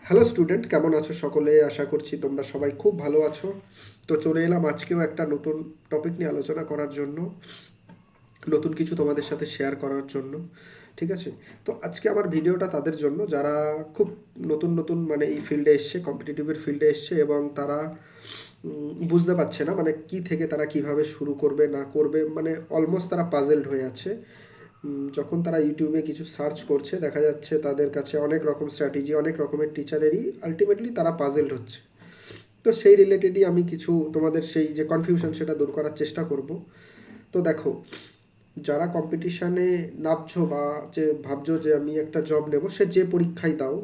Hello student, কেমন আছো সকলে? আশা করছি তোমরা সবাই খুব ভালো আছো। তো চলে এলাম আজকেও একটা নতুন টপিক নিয়ে আলোচনা করার জন্য, নতুন কিছু তোমাদের সাথে শেয়ার করার জন্য। ঠিক আছে? তো আজকে আমার ভিডিওটা তাদের জন্য যারা খুব নতুন নতুন মানে এই ফিল্ডে এসছে, কম্পিটিটিভের ফিল্ডে এসছে, এবং তারা বুঝতে পারছে না মানে কি থেকে তারা কিভাবে শুরু করবে না করবে, মানে অলমোস্ট তারা পাজেলড হয়ে আছে। যখন তারা ইউটিউবে কিছু সার্চ করছে দেখা যাচ্ছে তাদের কাছে অনেক রকম স্ট্র্যাটেজি, অনেক রকমের টিচারেরই, আলটিমেটলি তারা পাজেলড হচ্ছে। তো সেই রিলেটেডই আমি কিছু তোমাদের সেই যে কনফিউশন সেটা দূর করার চেষ্টা করব। তো দেখো, যারা কম্পিটিশানে নামছো বা যে ভাবছো যে আমি একটা জব নেব, সে যে পরীক্ষায় দাও,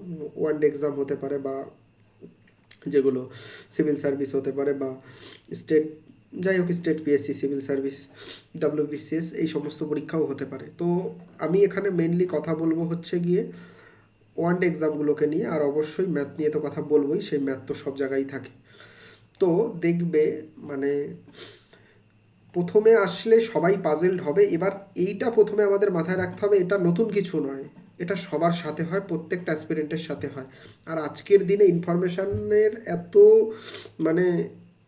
ওয়ান ডে এক্সাম হতে পারে বা যেগুলো সিভিল সার্ভিস হতে পারে বা স্টেট, যাই হোক state PSC, civil service, WBCS, এই সমস্ত পরীক্ষাও হতে পারে। তো আমি এখানে মেনলি কথা বলবো হচ্ছে গিয়ে ওয়ান ডে এক্সামগুলোকে নিয়ে, আর অবশ্যই ম্যাথ নিয়ে তো কথা বলবোই, সেই ম্যাথ তো সব জায়গায় থাকে। তো দেখবে মানে প্রথমে আসলে সবাই পাজেলড হবে। এবার এইটা প্রথমে আমাদের মাথায় রাখতে হবে, এটা নতুন কিছু নয়, এটা সবার সাথে হয়, প্রত্যেকটা অ্যাসপিরেন্টের সাথে হয়। আর আজকের দিনে ইনফরমেশনের এত মানে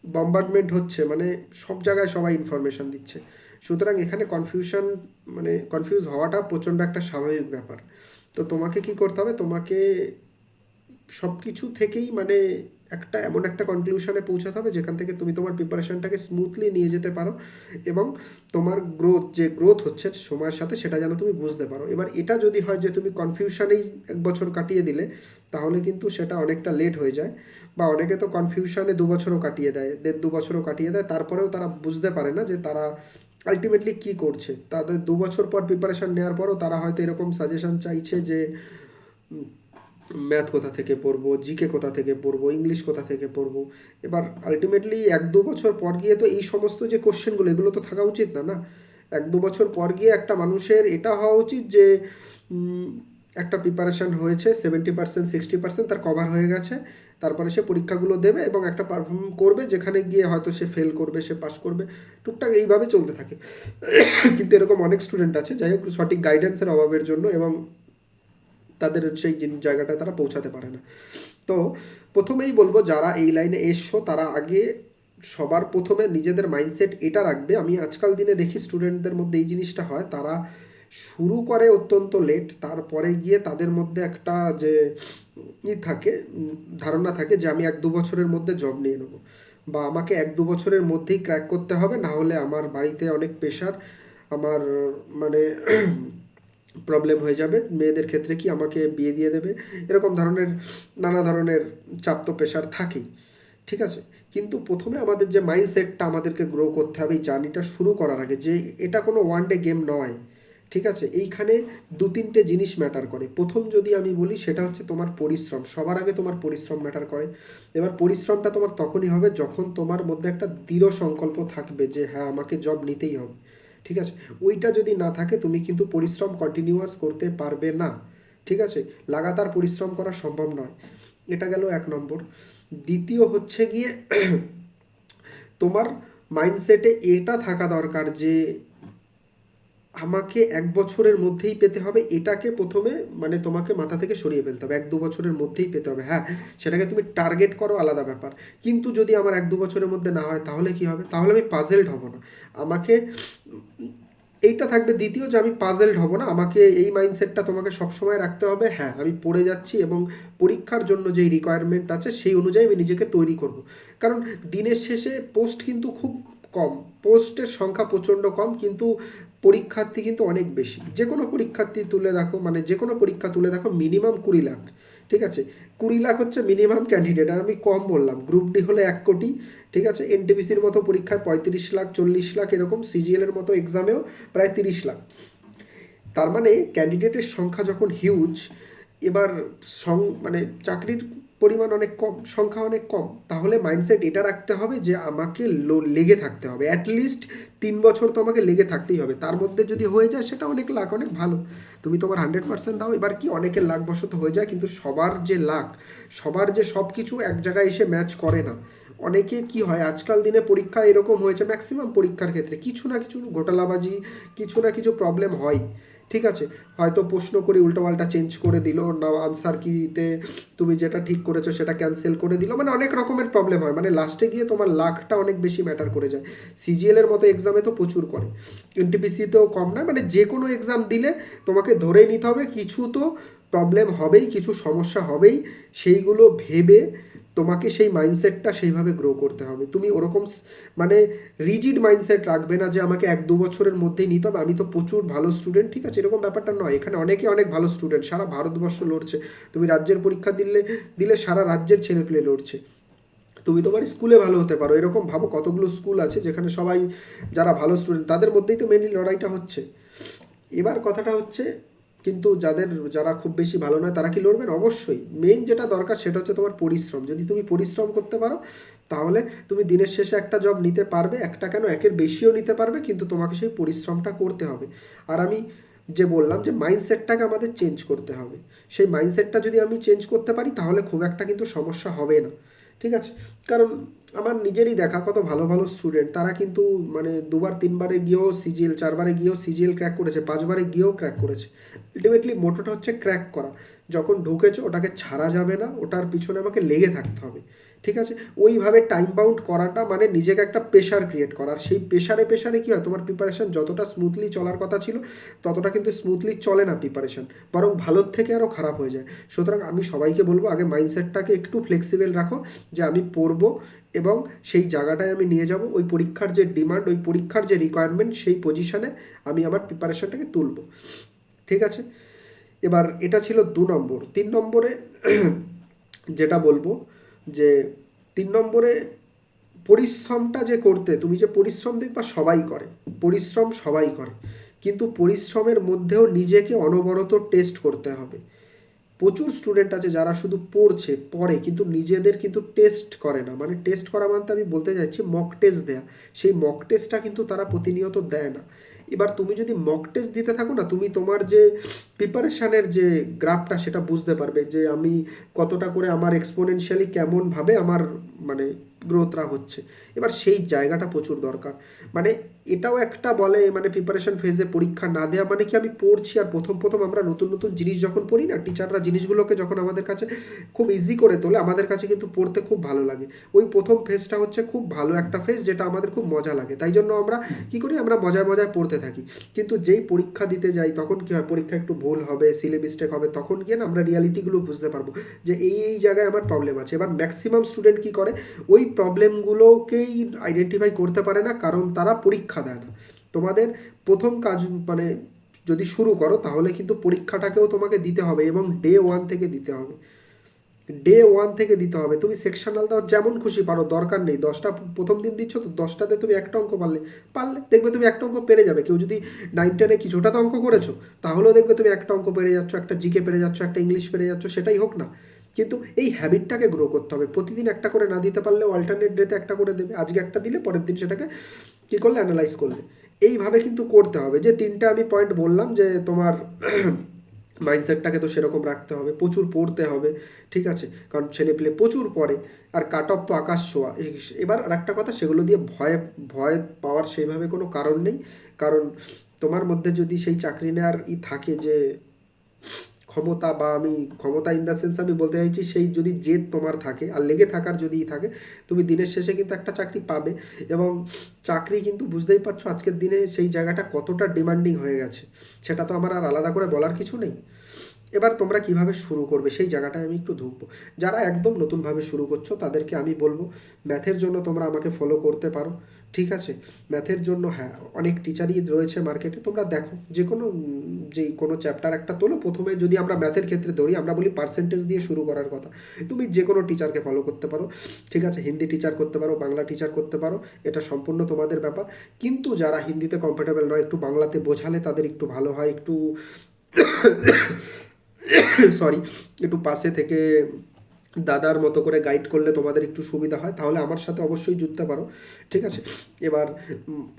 বম্বার্ডমেন্ট হচ্ছে, মানে সব জায়গায় সবাই ইনফরমেশন দিচ্ছে। সুতরাং এখানে কনফিউশন মানে কনফিউজ হওয়াটা প্রচণ্ড একটা স্বাভাবিক ব্যাপার। তো তোমাকে কি করতে হবে, তোমাকে সব কিছু থেকেই মানে একটা এমন একটা কনক্লুশনে পৌঁছাতে হবে যেখান থেকে তুমি তোমার প্রিপারেশনটাকে স্মুথলি নিয়ে যেতে পারো, এবং তোমার গ্রোথ যে গ্রোথ হচ্ছে সময়ের সাথে সেটা যেন তুমি বুঝতে পারো। এবার এটা যদি হয় যে তুমি কনফিউশনেই 1 বছর কাটিয়ে দিলে, তাহলে কিন্তু সেটা অনেকটা লেট হয়ে যায়। বা অনেকে তো কনফিউশনে 2 বছরও কাটিয়ে দেয়, 1.5-2 বছরও কাটিয়ে দেয়, তারপরেও তারা বুঝতে পারে না যে তারা আলটিমেটলি কী করছে। তাদের 2 বছর পর প্রিপারেশন নেওয়ার পরও তারা হয়তো এরকম সাজেশন চাইছে যে ম্যাথ কোথা থেকে পড়বো, জিকে কোথা থেকে পড়বো, ইংলিশ কোথা থেকে পড়বো। এবার আলটিমেটলি 1-2 বছর পর গিয়ে তো এই সমস্ত যে কোশ্চেনগুলো, এগুলো তো থাকা উচিত না, না। 1-2 বছর পর গিয়ে একটা মানুষের এটা হওয়া উচিত যে উম, একটা প্রিপারেশান হয়েছে, 70%, 60% তার কভার হয়ে গেছে। তারপরে সে পরীক্ষাগুলো দেবে এবং একটা পারফর্ম করবে, যেখানে গিয়ে হয়তো সে ফেল করবে, সে পাস করবে, টুকটাক এইভাবে চলতে থাকে। কিন্তু এরকম অনেক স্টুডেন্ট আছে, যাই হোক, সঠিক গাইডেন্সের অভাবের জন্য এবং তাদের সেই জায়গাটায় তারা পৌঁছাতে পারে না। তো প্রথমেই বলবো, যারা এই লাইনে এসছো তারা আগে সবার প্রথমে নিজেদের মাইন্ডসেট এটা রাখবে। আমি আজকাল দিনে দেখি স্টুডেন্টদের মধ্যে এই জিনিসটা হয়, তারা শুরু করে অত্যন্ত লেট, তারপরে গিয়ে তাদের মধ্যে একটা যে থাকে, ধারণা থাকে যে আমি 1-2 বছরের মধ্যে জব নিয়ে নেবো, বা আমাকে 1-2 বছরের মধ্যেই ক্র্যাক করতে হবে, না হলে আমার বাড়িতে অনেক প্রেশার, আমার মানে প্রবলেম হয়ে যাবে, মেয়েদের ক্ষেত্রে কি আমাকে বিয়ে দিয়ে দেবে, এরকম ধরনের নানা ধরনের চাপ তো প্রেশার থাকেই। ঠিক আছে? কিন্তু প্রথমে আমাদের যে মাইন্ডসেটটা আমাদেরকে গ্রো করতে হবে এই জার্নিটা শুরু করার আগে, যে এটা কোনো ওয়ান ডে গেম নয়। ঠিক আছে? এইখানে 2-3টে জিনিস ম্যাটার করে। প্রথম যদি আমি বলি, সেটা হচ্ছে তোমার পরিশ্রম। সবার আগে তোমার পরিশ্রম ম্যাটার করে। এবার পরিশ্রমটা তোমার তখনই হবে যখন তোমার মধ্যে একটা দৃঢ় সংকল্প থাকবে যে হ্যাঁ, আমাকে জব নিতেই হবে। ঠিক আছে? ওইটা যদি না থাকে তুমি কিন্তু পরিশ্রম কন্টিনিউয়াস করতে পারবে না। ঠিক আছে? লাগাতার পরিশ্রম করা সম্ভব নয়। এটা গেল 1 নম্বর। দ্বিতীয় হচ্ছে গিয়ে তোমার মাইন্ডসেটে এটা থাকা দরকার যে আমাকে 1 বছরের মধ্যেই পেতে হবে, এটাকে প্রথমে মানে তোমাকে মাথা থেকে সরিয়ে ফেলতে হবে। 1-2 বছরের মধ্যেই পেতে হবে, হ্যাঁ, সেটাকে তুমি টার্গেট করো, আলাদা ব্যাপার। কিন্তু যদি আমার 1-2 বছরের মধ্যে না হয়, তাহলে কি হবে? তাহলে আমি পাজেলড হব না। আমাকে এইটা থাকবে দ্বিতীয়, যে আমি পাজেলড হব না। আমাকে এই মাইন্ডসেটটা তোমাকে সবসময় রাখতে হবে, হ্যাঁ, আমি পড়ে যাচ্ছি এবং পরীক্ষার জন্য যেই রিকোয়ারমেন্ট আছে সেই অনুযায়ী আমি নিজেকে তৈরি করব। কারণ দিনের শেষে পোস্ট কিন্তু খুব কম, পোস্টের সংখ্যা প্রচণ্ড কম, কিন্তু পরীক্ষার্থী কিন্তু অনেক বেশি। যে কোনো পরীক্ষার্থী তুলে দেখো, মানে যে কোনো পরীক্ষা তুলে দেখো, মিনিমাম 20 লাখ। ঠিক আছে? 20 লাখ হচ্ছে মিনিমাম ক্যান্ডিডেট, আর আমি কম বললাম। গ্রুপ ডি হলে 1 কোটি। ঠিক আছে? এনটিপিসির মতো পরীক্ষায় 35 লাখ, 40 লাখ, এরকম সিজিএলের মতো এক্সামেও প্রায় 30 লাখ। তার মানে ক্যান্ডিডেটের সংখ্যা যখন হিউজ, এবার মানে চাকরির পরিমাণ অনেক কম, সংখ্যা অনেক কম, তাহলে মাইন্ডসেট এটা রাখতে হবে যে আমাকে লেগে থাকতে হবে। অ্যাটলিস্ট 3 বছর তো আমাকে লেগে থাকতেই হবে। তার মধ্যে যদি হয়ে যায় সেটা অনেক লাখ, অনেক ভালো। তুমি তোমার 100% দাও। এবার কি, অনেকের লাখবশত হয়ে যায়, কিন্তু সবার যে লাখ, সবার যে সব কিছু এক জায়গায় এসে ম্যাচ করে না। অনেকে কি হয়, আজকাল দিনে পরীক্ষা এরকম হয়েছে, ম্যাক্সিমাম পরীক্ষার ক্ষেত্রে কিছু না কিছু ঘোটালাবাজি, কিছু না কিছু প্রবলেম হয়। ঠিক আছে, হয়তো প্রশ্ন করে উল্টোপাল্টা চেঞ্জ করে দিল, না আনসার কিতে তুমি যেটা ঠিক করেছো সেটা ক্যান্সেল করে দিল, মানে অনেক রকমের প্রবলেম হয়, মানে লাস্টে গিয়ে তোমার লাখটা অনেক বেশি ম্যাটার করে যায়। সিজিএল এর মতো এক্সামে তো প্রচুর করে, এনটিপিসিতেও কম নয়, মানে যে কোনো এক্সাম দিলে তোমাকে ধরেই নিতে হবে কিছু তো প্রবলেম হবেই, কিছু সমস্যা হবেই, সেইগুলো ভেবে তোমাকে সেই মাইন্ডসেটটা সেইভাবে গ্রো করতে হবে। তুমি ওরকম মানে রিজিড মাইন্ডসেট রাখবে না যে আমাকে 1-2 বছরের মধ্যেই নিতে হবে, আমি তো প্রচুর ভালো স্টুডেন্ট, ঠিক আছে, এরকম ব্যাপারটা নয়। এখানে অনেকে অনেক ভালো স্টুডেন্ট, সারা ভারতবর্ষ লড়ছে, তুমি রাজ্যের পরীক্ষা দিলে দিলে সারা রাজ্যের ছেলেপিলে লড়ছে, তুমি তোমার স্কুলে ভালো হতে পারো, এরকম ভাবো কতগুলো স্কুল আছে যেখানে সবাই যারা ভালো স্টুডেন্ট তাদের মধ্যেই তো মেনলি লড়াইটা হচ্ছে। এবার কথাটা হচ্ছে, কিন্তু যারা খুব বেশি ভালো নয় তারা কি লড়বেন? অবশ্যই। মেইন যেটা দরকার সেটা হচ্ছে তোমার পরিশ্রম। যদি তুমি পরিশ্রম করতে পারো তাহলে তুমি দিনের শেষে একটা জব নিতে পারবে, একটা কেন একের বেশিও নিতে পারবে, কিন্তু তোমাকে সেই পরিশ্রমটা করতে হবে। আর আমি যে বললাম যে মাইন্ডসেটটাকে আমাদের চেঞ্জ করতে হবে, সেই মাইন্ডসেটটা যদি আমি চেঞ্জ করতে পারি তাহলে খুব একটা কিন্তু সমস্যা হবে না, ঠিক আছে। কারণ আমার নিজেরই দেখা কত ভালো ভালো স্টুডেন্ট, তারা কিন্তু মানে 2-3বারে গিয়েও সিজিএল, 4বারে গিয়েও সিজিএল ক্র্যাক করেছে, 5বারে গিয়েও ক্র্যাক করেছে। আলটিমেটলি মোটোটা হচ্ছে ক্র্যাক করা। যখন ঢুকেছো ওটাকে ছাড়া যাবে না, ওটার পিছনে আমাকে লেগে থাকতে হবে, ঠিক আছে। ওইভাবে টাইম বাউন্ড করাটা মানে নিজেকে একটা প্রেশার ক্রিয়েট করা, আর সেই প্রেশারে কী হয়, তোমার প্রিপারেশন যতটা স্মুথলি চলার কথা ছিল ততটা কিন্তু স্মুথলি চলে না প্রিপারেশন, বরং ভালোর থেকে আরও খারাপ হয়ে যায়। সুতরাং আমি সবাইকে বলবো আগে মাইন্ডসেটটাকে একটু ফ্লেক্সিবল রাখো, যে আমি পড়বো এবং সেই জায়গাটায় আমি নিয়ে যাব, ওই পরীক্ষার যে ডিমান্ড, ওই পরীক্ষার যে রিকোয়ারমেন্ট, সেই পজিশনে আমি আমার প্রিপারেশনটাকে তুলব, ঠিক আছে। এবার এটা ছিল 2 নম্বর। 3 নম্বরে যেটা বলবো যে 3 নম্বরে পরিশ্রমটা যে করতে, তুমি যে পরিশ্রম দেখবা সবাই করে, পরিশ্রম সবাই করে, কিন্তু পরিশ্রমের মধ্যেও নিজেকে অনবরত টেস্ট করতে হবে। প্রচুর স্টুডেন্ট আছে যারা শুধু পড়ে কিন্তু নিজেদের কিন্তু টেস্ট করে না, মানে টেস্ট করা মানে আমি বলতে চাইছি মক টেস্ট দেয়া, সেই মক টেস্টটা কিন্তু তারা প্রতিনিয়ত দেয় না। এবার তুমি যদি মক টেস্ট দিতে থাকো না, তুমি তোমার যে প্রিপারেশানের যে গ্রাফটা সেটা বুঝতে পারবে যে আমি কতটা করে আমার এক্সপোনেনশিয়ালি কেমনভাবে আমার মানে গ্রোথরা হচ্ছে। এবার সেই জায়গাটা প্রচুর দরকার, মানে এটাও একটা বলে মানে প্রিপারেশন ফেজে পরীক্ষা না দেওয়া মানে কি, আমি পড়ছি আর প্রথম প্রথম আমরা নতুন নতুন জিনিস যখন পড়ি না, টিচাররা জিনিসগুলোকে যখন আমাদের কাছে খুব ইজি করে তোলে, আমাদের কাছে কিন্তু পড়তে খুব ভালো লাগে। ওই প্রথম ফেজটা হচ্ছে খুব ভালো একটা ফেজ, যেটা আমাদের খুব মজা লাগে, তাই জন্য আমরা কি করি, আমরা মজায় মজায় পড়তে থাকি। কিন্তু যেই পরীক্ষা দিতে যাই তখন কি হয়, পরীক্ষা একটু ভুল হবে, সিলে মিস্টেক হবে, তখন গিয়ে না আমরা রিয়ালিটিগুলো বুঝতে পারবো যে এই জায়গায় আমার প্রবলেম আছে। এবার ম্যাক্সিমাম স্টুডেন্ট কি করে, ওই প্রবলেমগুলোকেই আইডেন্টিফাই করতে পারে না, কারণ তারা পরীক্ষা দেয় না। তোমাদের প্রথম কাজ মানে যদি শুরু করো তাহলে কিন্তু পরীক্ষাটাকেও তোমাকে দিতে হবে, এবং ডে 1 থেকে দিতে হবে, ডে 1 থেকে দিতে হবে। তুমি সেকশনাল দাও যেমন খুশি পারো, দরকার নেই 10টা প্রথম দিন দিচ্ছ তো 10টাতে তুমি একটা অঙ্ক পারলে দেখবে তুমি একটা অঙ্ক পেরে যাবে। কেউ যদি 9-10-এ কিছুটা তো অঙ্ক করেছো, তাহলেও দেখবে তুমি একটা অঙ্ক পেরে যাচ্ছ, একটা জিকে পেরে যাচ্ছ, একটা ইংলিশ পেরে যাচ্ছ, সেটাই হোক না। কিন্তু এই হ্যাবিটটাকে গ্রো করতে হবে, প্রতিদিন একটা করে না দিতে পারলেও অল্টারনেট ডেতে একটা করে দেবে, আজকে একটা দিলে পরের দিন সেটাকে কী করলে অ্যানালাইজ করলে, এইভাবে কিন্তু করতে হবে। যে 3টা আমি পয়েন্ট বললাম, যে তোমার মাইন্ডসেটটাকে তো সেরকম রাখতে হবে, প্রচুর পড়তে হবে, ঠিক আছে, কারণ ছেলেপিলে প্রচুর পড়ে, আর কাট অফ তো আকাশ ছোঁয়া। এবার আর একটা কথা, সেগুলো দিয়ে ভয় ভয় পাওয়ার সেইভাবে কোনো কারণ নেই, কারণ তোমার মধ্যে যদি সেই চাকরি নেওয়ার থাকে যে ক্ষমতা, বা আমি ক্ষমতা ইন দ্য সেন্স আমি বলতে চাইছি সেই যদি জেদ তোমার থাকে আর লেগে থাকার যদি থাকে, তুমি দিনের শেষে কিন্তু একটা চাকরি পাবে। এবং চাকরি কিন্তু বুঝতেই পারছো আজকের দিনে সেই জায়গাটা কতটা ডিমান্ডিং হয়ে গেছে, সেটা তো আমার আর আলাদা করে বলার কিছু নেই। এবার তোমরা কিভাবে শুরু করবে সেই জায়গাটায় আমি একটু ঢুকবো। যারা একদম নতুনভাবে শুরু করছো তাদেরকে আমি বলবো, ম্যাথের জন্য তোমরা আমাকে ফলো করতে পারো, ঠিক আছে। ম্যাথের জন্য হ্যাঁ অনেক টিচারই রয়েছে মার্কেটে, তোমরা দেখো যে কোনো চ্যাপ্টার একটা তোলো। প্রথমে যদি আমরা ম্যাথের ক্ষেত্রে ধরি, আমরা বলি পার্সেন্টেজ দিয়ে শুরু করার কথা, তুমি যে কোনো টিচারকে ফলো করতে পারো, ঠিক আছে। হিন্দি টিচার করতে পারো, বাংলা টিচার করতে পারো, এটা সম্পূর্ণ তোমাদের ব্যাপার। কিন্তু যারা হিন্দিতে কমফোর্টেবল নয়, একটু বাংলাতে বোঝালে তাদের একটু ভালো হয়, সরি, একটু পাশে থেকে দাদার মতো করে গাইড করলে তোমাদের একটু সুবিধা হয়, তাহলে আমার সাথে অবশ্যই জুড়তে পারো, ঠিক আছে। এবার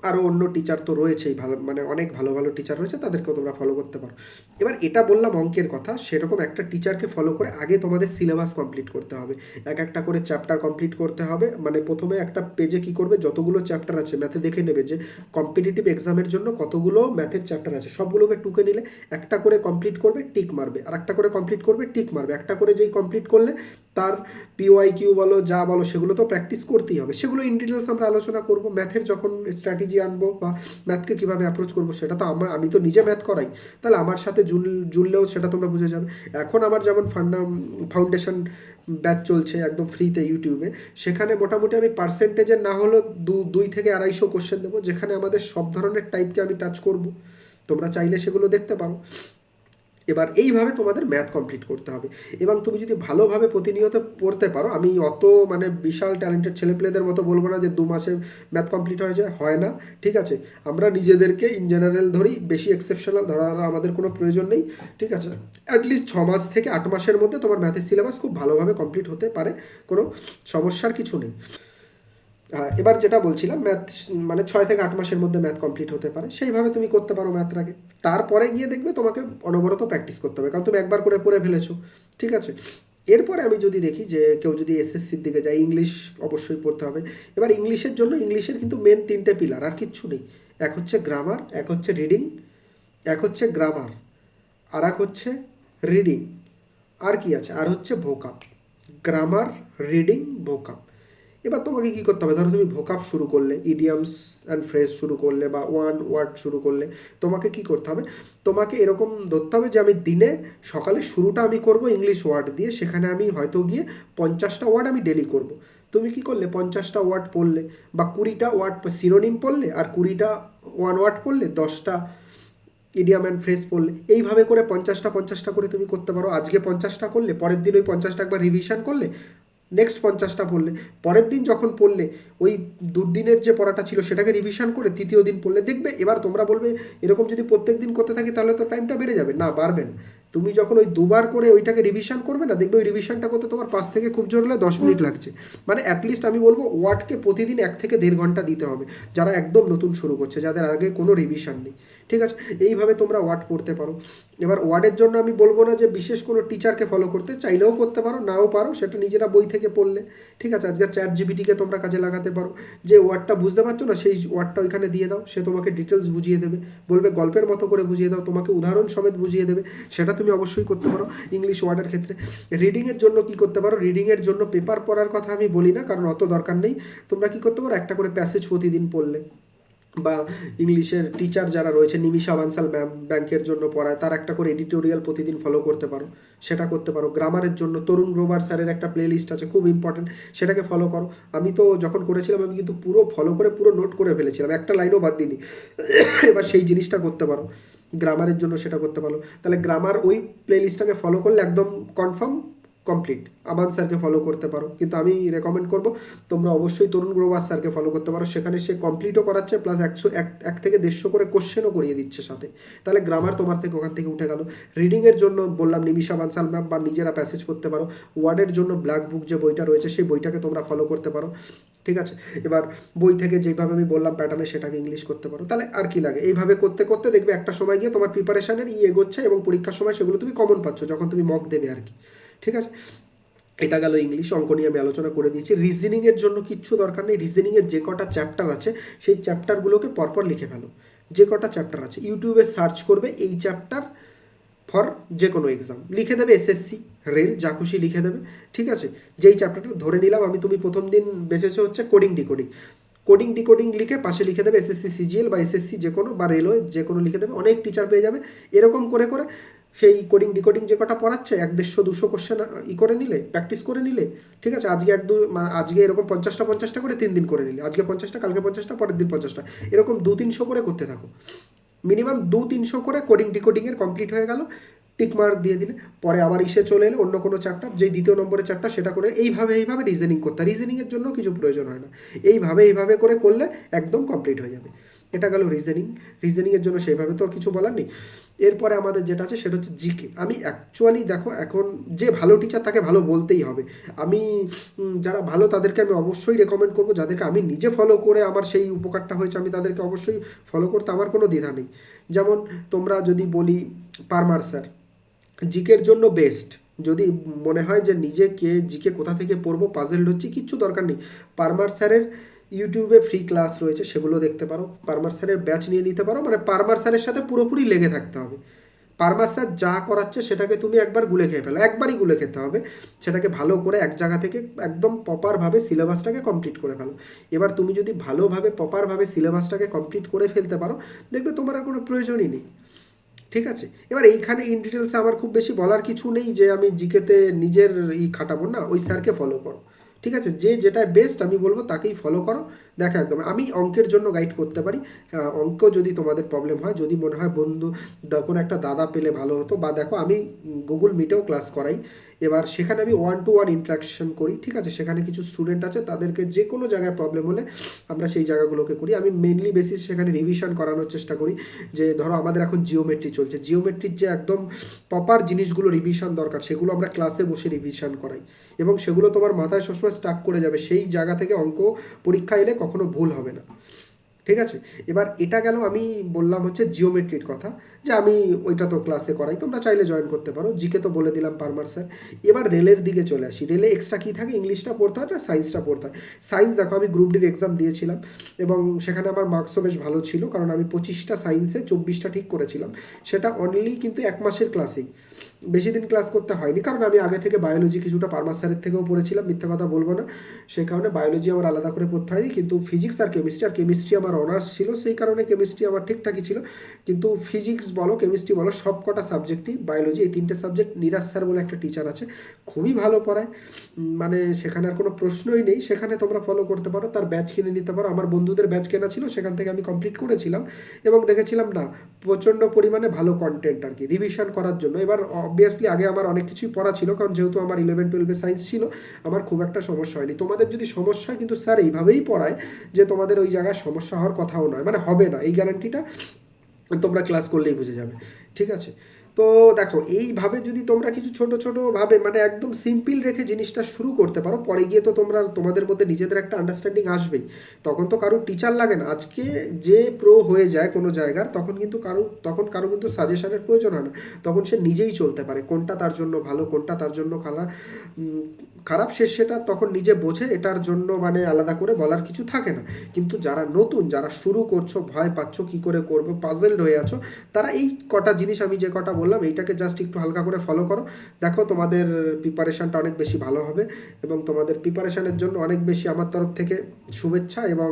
আরও অন্য টিচার তো রয়েছেই, ভালো মানে অনেক ভালো ভালো টিচার রয়েছে, তাদেরকেও তোমরা ফলো করতে পারো। এবার এটা বললাম অঙ্কের কথা, সেরকম একটা টিচারকে ফলো করে আগে তোমাদের সিলেবাস কমপ্লিট করতে হবে, এক একটা করে চ্যাপ্টার কমপ্লিট করতে হবে। মানে প্রথমে একটা পেজে কি করবে, যতগুলো চ্যাপ্টার আছে ম্যাথে দেখে নেবে যে কম্পিটিটিভ এক্সামের জন্য কতগুলো ম্যাথের চ্যাপ্টার আছে, সবগুলোকে টুকে নিলে একটা করে কমপ্লিট করবে, টিক মারবে, আর একটা করে কমপ্লিট করবে, টিক মারবে। একটা করে যেই কমপ্লিট করলে তার পিওয়াইকিউ বলো যা বলো সেগুলো তো প্র্যাকটিস করতেই হবে, সেগুলো ইন ডিটেলস আমরা আলোচনা করব। ম্যাথের যখন স্ট্র্যাটেজি আনবো বা ম্যাথকে কীভাবে অ্যাপ্রোচ করবো, সেটা তো আমি তো নিজে ম্যাথ করাই, তাহলে আমার সাথে জুড়লেও সেটা তোমরা বুঝে যাবে। এখন আমার যেমন ফাউন্ডেশন ব্যাচ চলছে একদম ফ্রিতে ইউটিউবে, সেখানে মোটামুটি আমি পার্সেন্টেজের না হলেও 200-250 কোশ্চেন দেবো, যেখানে আমাদের সব ধরনের টাইপকে আমি টাচ করব, তোমরা চাইলে সেগুলো দেখতে পারো। এবার এইভাবে তোমাদের ম্যাথ কমপ্লিট করতে হবে, এবং তুমি যদি ভালোভাবে প্রতিনিয়ত পড়তে পারো, আমি অত মানে বিশাল ট্যালেন্টেড ছেলেপেলেদের মতো বলবো না যে 2 মাসে ম্যাথ কমপ্লিট হয়ে যায়, হয় না, ঠিক আছে। আমরা নিজেদেরকে ইন জেনারেল ধরি, বেশি এক্সেপশনাল ধরার আমাদের কোনো প্রয়োজন নেই, ঠিক আছে। অ্যাটলিস্ট 6 মাস থেকে 8 মাসের মধ্যে তোমার ম্যাথের সিলেবাস খুব ভালোভাবে কমপ্লিট হতে পারে, কোনো সমস্যার কিছু নেই। এবার যেটা বলছিলাম, ম্যাথ মানে 6 থেকে 8 মাসের মধ্যে ম্যাথ কমপ্লিট হতে পারে, সেইভাবে তুমি করতে পারো ম্যাথটাকে। তারপরে গিয়ে দেখবে তোমাকে অনবরত প্র্যাকটিস করতে হবে, কারণ তুমি একবার করে পড়ে ফেলেছো, ঠিক আছে। এরপরে আমি যদি দেখি যে কেউ যদি এসএসসির দিকে যায়, ইংলিশ অবশ্যই পড়তে হবে। এবার ইংলিশের জন্য ইংলিশের কিন্তু মেন 3টে পিলার, আর কিচ্ছু নেই। এক হচ্ছে গ্রামার, এক হচ্ছে রিডিং, এক হচ্ছে গ্রামার, আর এক হচ্ছে রিডিং, আর কি আছে, আর হচ্ছে ভোকাব। Grammar, reading, ভোকাব। এবার তোমাকে কী করতে হবে, ধরো তুমি ভোকাব শুরু করলে, ইডিয়ামস অ্যান্ড ফ্রেজ শুরু করলে, বা ওয়ান ওয়ার্ড শুরু করলে, তোমাকে কি করতে হবে, তোমাকে এরকম ধরতে হবে যে আমি দিনে সকালে শুরুটা আমি করব ইংলিশ ওয়ার্ড দিয়ে, সেখানে আমি হয়তো গিয়ে 50টা ওয়ার্ড আমি ডেলি করব। তুমি কি করলে 50টা ওয়ার্ড পড়লে, বা 20টা ওয়ার্ড সিনোনিম পড়লে, আর 20টা ওয়ান ওয়ার্ড পড়লে, 10টা ইডিয়াম অ্যান্ড ফ্রেজ পড়লে, এইভাবে করে 50টা করে তুমি করতে পারো। আজকে 50টা করলে, পরের দিন ওই 50টা একবার রিভিশন করলে, নেক্সট 50টা পড়লে, পরের দিন যখন পড়লে ওই দুদিনের যে পড়াটা ছিল সেটাকে রিভিশন করে তৃতীয় দিন পড়লে, দেখবে এবার তোমরা বলবে এরকম যদি প্রত্যেক দিন করতে থাকি তাহলে তো টাইমটা বেড়ে যাবে, না বাড়বে না। তুমি যখন ওই দুবার করে ওইটাকে রিভিশন করবে না, দেখবে ওই রিভিশনটা করতে তোমার 5 থেকে খুব জোর হলে 10 মিনিট লাগছে। মানে অ্যাটলিস্ট আমি বলবো ওয়ার্ডকে প্রতিদিন 1 থেকে 1.5 ঘন্টা দিতে হবে, যারা একদম নতুন শুরু করছে, যাদের আগে কোনো রিভিশন নেই, ঠিক আছে। এইভাবে তোমরা ওয়ার্ড পড়তে পারো। এবার ওয়ার্ডের জন্য আমি বলবো না যে বিশেষ কোনো টিচারকে ফলো করতে, চাইলেও করতে পারো, নাও পারো, সেটা নিজেরা বই থেকে পড়লে, ঠিক আছে। আজকে চ্যাট জিপিটিকে তোমরা কাজে লাগাতে পারো, যে ওয়ার্ডটা বুঝতে পারছো না সেই ওয়ার্ডটা ওইখানে দিয়ে দাও, সে তোমাকে ডিটেলস বুঝিয়ে দেবে, বলবে গল্পের মতো করে বুঝিয়ে দাও, তোমাকে উদাহরণ সমেত বুঝিয়ে দেবে, সেটা তুমি অবশ্যই করতে পারো ইংলিশ ওয়ার্ডের ক্ষেত্রে। রিডিংয়ের জন্য কি করতে পারো, রিডিংয়ের জন্য পেপার পড়ার কথা আমি বলি না, কারণ অত দরকার নেই। তোমরা কি করতে পারো, একটা করে প্যাসেজ প্রতিদিন পড়লে, বা ইংলিশের টিচার যারা রয়েছে, নিমিষা বানসাল ম্যাম ব্যাংকের জন্য পড়ায়, তার একটা করে এডিটোরিয়াল প্রতিদিন ফলো করতে পারো, সেটা করতে পারো। গ্রামারের জন্য তরুণ গ্রোভার স্যারের একটা প্লে লিস্ট আছে, খুব ইম্পর্টেন্ট, সেটাকে ফলো করো। আমি তো যখন করেছিলাম আমি কিন্তু পুরো ফলো করে পুরো নোট করে ফেলেছিলাম, একটা লাইনও বাদ দিইনি। এবার সেই জিনিসটা করতে পারো, গ্রামারের জন্য সেটা করতে পারো। তাহলে গ্রামার ওই প্লে লিস্টটাকে ফলো করলে একদম কনফার্ম কমপ্লিট। আমান স্যারকে ফলো করতে পারো, কিন্তু আমি রেকমেন্ড করব তোমরা অবশ্যই তরুণ গ্রোভার স্যারকে ফলো করতে পারো, সেখানে সে কমপ্লিটও করাচ্ছে, প্লাস 1 থেকে 150 করে কোশ্চেনও করিয়ে দিচ্ছে সাথে। তাহলে গ্রামার তোমার থেকে ওখান থেকে উঠে গেল। রিডিংয়ের জন্য বললাম নিমিষা বানসাল ম্যাম, বা নিজেরা প্যাসেজ করতে পারো। ওয়ার্ডের জন্য ব্ল্যাক বুক যে বইটা রয়েছে সেই বইটাকে তোমরা ফলো করতে পারো, ঠিক আছে। এবার বই থেকে যেভাবে আমি বললাম প্যাটার্নে, সেটাকে ইংলিশ করতে পারো। তাহলে আর কি লাগে, এইভাবে করতে করতে দেখবে একটা সময় গিয়ে তোমার প্রিপারেশনের এগোচ্ছে, এবং পরীক্ষার সময় সেগুলো তুমি কমন পাচ্ছ যখন তুমি মক দেবে আর কি, ঠিক আছে। এটা গেল ইংলিশ। অঙ্ক নিয়ে আমি আলোচনা করে দিয়েছি। রিজনিংয়ের জন্য কিচ্ছু দরকার নেই, রিজনিংয়ের যে কটা চ্যাপ্টার আছে সেই চ্যাপ্টারগুলোকে পরপর লিখে ফেলো। যে কটা চ্যাপ্টার আছে ইউটিউবে সার্চ করবে এই চ্যাপ্টার ফর যে কোনো এক্সাম, লিখে দেবে এসএসসি, রেল, যা খুশি লিখে দেবে, ঠিক আছে। যেই চ্যাপ্টারটা ধরে নিলাম আমি, তুমি প্রথম দিন বেঁচেছো হচ্ছে কোডিং ডিকোডিং, কোডিং ডিকোডিং লিখে পাশে লিখে দেবে এসএসসি সিজিএল, বা এসএসসি যে কোনো, বা রেলওয়ে যে কোনো লিখে দেবে, অনেক টিচার পেয়ে যাবে। এরকম করে করে সেই কোডিং ডিকোডিং যে কটা পড়াচ্ছে 150-200 কোশ্চেন করে নিলে, প্র্যাকটিস করে নিলে, ঠিক আছে। আজকে আজকে এরকম 50টা করে 3 দিন করে নিলে, আজকে 50টা, কালকে 50টা, পরের দিন 50টা, এরকম 200-300 করে করতে থাকো। মিনিমাম 200-300 করে কোডিং ডিকোডিংয়ের কমপ্লিট হয়ে গেল, টিক মার্ক দিয়ে দিলে, পরে আবার চলে এলে অন্য কোনো চ্যাপ্টার, যেই দ্বিতীয় নম্বরের চ্যাপ্টার সেটা করে, এইভাবে রিজনিং করতে। রিজনিংয়ের জন্য কিছু প্রয়োজন হয় না, এইভাবে করে করলে একদম কমপ্লিট হয়ে যাবে। এটা গেল রিজনিংয়ের জন্য সেইভাবে তো কিছু বলার নেই। এরপরে আমাদের যেটা আছে সেটা হচ্ছে জিকে। আমি অ্যাকচুয়ালি দেখো, এখন যে ভালো টিচার তাকে ভালো বলতেই হবে। আমি যারা ভালো তাদেরকে আমি অবশ্যই রেকমেন্ড করবো, যাদেরকে আমি নিজে ফলো করে আমার সেই উপকারটা হয়েছে আমি তাদেরকে অবশ্যই ফলো করতে আমার কোনো দ্বিধা নেই। যেমন তোমরা যদি বলি পারমার স্যার জিকের জন্য বেস্ট। যদি মনে হয় যে নিজেকে জিকে কোথা থেকে পড়বো, পাজেল হচ্ছে, কিচ্ছু দরকার নেই, পারমার স্যারের ইউটিউবে ফ্রি ক্লাস রয়েছে, সেগুলো দেখতে পারো। পারমার স্যারের ব্যাচ নিয়ে নিতে পারো, মানে পারমার স্যারের সাথে পুরোপুরি লেগে থাকতে হবে। পারমার স্যার যা করাচ্ছে সেটাকে তুমি একবার গুলে খেয়ে ফেলো, একবারই গুলে খেতে হবে। সেটাকে ভালো করে এক জায়গা থেকে একদম প্রপারভাবে সিলেবাসটাকে কমপ্লিট করে ফেলো। এবার তুমি যদি ভালোভাবে প্রপারভাবে সিলেবাসটাকে কমপ্লিট করে ফেলতে পারো, দেখবে তোমার আর কোনো প্রয়োজনই নেই। ঠিক আছে, এবার এইখানে ইন ডিটেলসে আমার খুব বেশি বলার কিছু নেই যে আমি জিকেতে নিজের খাটাবো না, ওই স্যারকে ফলো করো। ঠিক আছে, যে যেটা বেস্ট আমি বলবো তাকেই ফলো করো। দেখো একদম আমি অঙ্কের জন্য গাইড করতে পারি। অঙ্ক যদি তোমাদের প্রবলেম হয়, যদি মনে হয় বন্ধু কোনো একটা দাদা পেলে ভালো হতো, বা দেখো আমি গুগল মিটেও ক্লাস করাই। এবার সেখানে আমি 1-to-1 ইন্টারাকশন করি। ঠিক আছে, সেখানে কিছু স্টুডেন্ট আছে, তাদেরকে যে কোনো জায়গায় প্রবলেম হলে আমরা সেই জায়গাগুলোকে করি। আমি মেনলি বেসিস সেখানে রিভিশন করানোর চেষ্টা করি। যে ধরো আমাদের এখন জিওমেট্রি চলছে, জিওমেট্রির যে একদম প্রপার জিনিসগুলো রিভিশন দরকার, সেগুলো আমরা ক্লাসে বসে রিভিশন করাই, এবং সেগুলো তোমার মাথায় সবসময় স্টাক করে যাবে। সেই জায়গা থেকে অঙ্ক পরীক্ষা এলে কখনো ভুল হবে না। ঠিক আছে, এবার এটা গেল, আমি বললাম হচ্ছে জিওমেট্রির কথা, যে আমি ওইটা তো ক্লাসে করাই, তোমরা চাইলে জয়েন করতে পারো। জিকে তো বলে দিলাম পারমার স্যার। এবার রেলের দিকে চলে আসি। রেলে এক্সট্রা কী থাকে, ইংলিশটা পড়তে হয় না সায়েন্সটা পড়তে হয়। সায়েন্স দেখো আমি গ্রুপ ডির এক্সাম দিয়েছিলাম, এবং সেখানে আমার মার্কসও বেশ ভালো ছিল, কারণ আমি 25টা সায়েন্সে 24টা ঠিক করেছিলাম। সেটা অনলি কিন্তু 1 মাসের ক্লাসেই, বেশি দিন ক্লাস করতে হয়নি, কারণ আমি আগে থেকে বায়োলজি কিছুটা পারমার স্যারের থেকেও পড়েছিলাম, মিথ্যা কথা বলবো না। সেই কারণে বায়োলজি আমার আলাদা করে পড়তে হয়নি, কিন্তু ফিজিক্স আর কেমিস্ট্রি আমার অনার্স ছিল, সেই কারণে কেমিস্ট্রি আমার ঠিকঠাকই ছিল। কিন্তু ফিজিক্স বলো কেমিস্ট্রি বলো সব কটা সাবজেক্টই, বায়োলজি এই 3টে সাবজেক্ট, নিরাজ স্যার বলে একটা টিচার আছে, খুবই ভালো পড়ায়। মানে সেখানে আর কোনো প্রশ্নই নেই, সেখানে তোমরা ফলো করতে পারো, তার ব্যাচ কিনে নিতে পারো। আমার বন্ধুদের ব্যাচ কেনা ছিল, সেখান থেকে আমি কমপ্লিট করেছিলাম, এবং দেখেছিলাম না প্রচণ্ড পরিমাণে ভালো কন্টেন্ট আর কি রিভিশন করার জন্য। এবার অবভিয়াসলি আগে আমার অনেক কিছুই পড়া ছিল, কারণ যেহেতু আমার 11-12 সায়েন্স ছিল, আমার খুব একটা সমস্যা হয়নি। তোমাদের যদি সমস্যা হয়, কিন্তু স্যার এইভাবেই পড়ায় যে তোমাদের ওই জায়গায় সমস্যা হওয়ার কথাও নয়, মানে হবে না, এই গ্যারান্টিটা তোমরা ক্লাস করলেই বুঝে যাবে। ঠিক আছে, তো দেখো এইভাবে যদি তোমরা কিছু ছোট ছোটোভাবে মানে একদম সিম্পল রেখে জিনিসটা শুরু করতে পারো, পরে গিয়ে তো তোমরা তোমাদের মধ্যে নিজেদের একটা আন্ডারস্ট্যান্ডিং আসবেই। তখন তো কারোর টিচার লাগে না। আজকে যে প্রো হয়ে যায় কোনো জায়গার, তখন কারো কিন্তু সাজেশনের প্রয়োজন হয় না। তখন সে নিজেই চলতে পারে, কোনটা তার জন্য ভালো কোনটা তার জন্য খারাপ সেটা তখন নিজে বোঝে। এটার জন্য মানে আলাদা করে বলার কিছু থাকে না। কিন্তু যারা নতুন, যারা শুরু করছো, ভয় পাচ্ছ কী করে করবো, পাজেলড হয়ে আছো, তারা এই কটা জিনিস আমি যে কটা বললাম এইটাকে জাস্ট একটু হালকা করে ফলো করো। দেখো তোমাদের প্রিপারেশানটা অনেক বেশি ভালো হবে, এবং তোমাদের প্রিপারেশানের জন্য অনেক বেশি আমার তরফ থেকে শুভেচ্ছা। এবং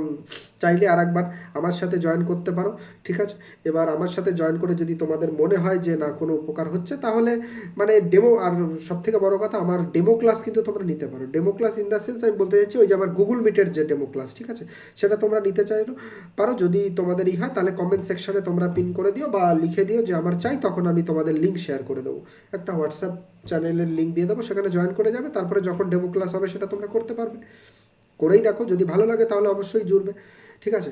চাইলে আরেকবার আমার সাথে জয়েন করতে পারো। ঠিক আছে, এবার আমার সাথে জয়েন করে যদি তোমাদের মনে হয় যে না কোনো উপকার হচ্ছে, তাহলে মানে ডেমো, আর সব থেকে বড় কথা আমার ডেমো ক্লাস কিন্তু তোমরা নিতে পারো। Demo class in the sense আমি বলতে চাইছি ওই যে আমার গুগল মিটের যে ডেমো ক্লাস, ঠিক আছে, সেটা তোমরা নিতে চাইলো পারো। যদি তোমাদের হয় তাহলে কমেন্ট সেকশনে তোমরা পিন করে দিও বা লিখে দিও যে আমার চাই, তখন আমি তোমাদের লিঙ্ক শেয়ার করে দেবো। একটা হোয়াটসঅ্যাপ চ্যানেলের লিঙ্ক দিয়ে দেবো, সেখানে জয়েন করে যাবে। তারপরে যখন ডেমো ক্লাস হবে সেটা তোমরা করতে পারবে। করেই দেখো, যদি ভালো লাগে তাহলে অবশ্যই জুড়বে। ঠিক আছে,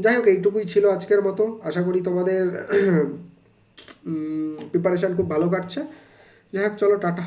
যাই হোক এইটুকুই ছিল আজকের মতো। আশা করি তোমাদের প্রিপারেশান খুব ভালো কাটছে। যাই হোক, চলো টাটা।